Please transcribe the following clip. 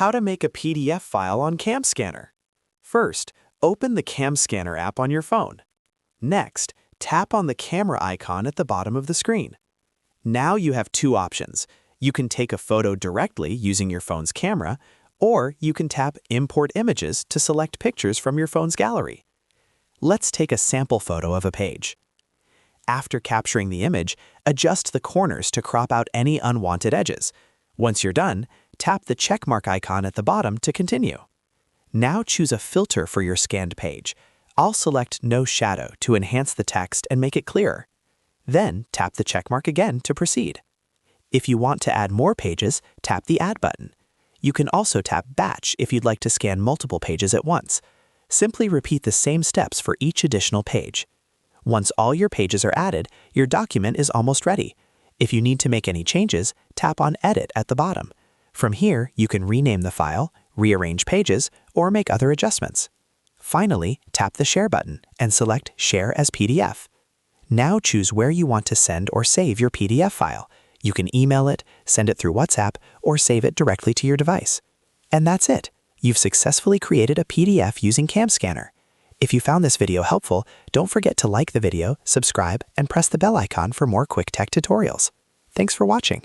How to make a PDF file on Camscanner. First, open the Camscanner app on your phone. Next, tap on the camera icon at the bottom of the screen. Now you have two options. You can take a photo directly using your phone's camera, or you can tap Import Images to select pictures from your phone's gallery. Let's take a sample photo of a page. After capturing the image, adjust the corners to crop out any unwanted edges. Once you're done, tap the checkmark icon at the bottom to continue. Now choose a filter for your scanned page. I'll select No Shadow to enhance the text and make it clearer. Then tap the checkmark again to proceed. If you want to add more pages, tap the Add button. You can also tap Batch if you'd like to scan multiple pages at once. Simply repeat the same steps for each additional page. Once all your pages are added, your document is almost ready. If you need to make any changes, tap on Edit at the bottom. From here, you can rename the file, rearrange pages, or make other adjustments. Finally, tap the Share button and select Share as PDF. Now choose where you want to send or save your PDF file. You can email it, send it through WhatsApp, or save it directly to your device. And that's it. You've successfully created a PDF using Camscanner. If you found this video helpful, don't forget to like the video, subscribe, and press the bell icon for more quick tech tutorials. Thanks for watching.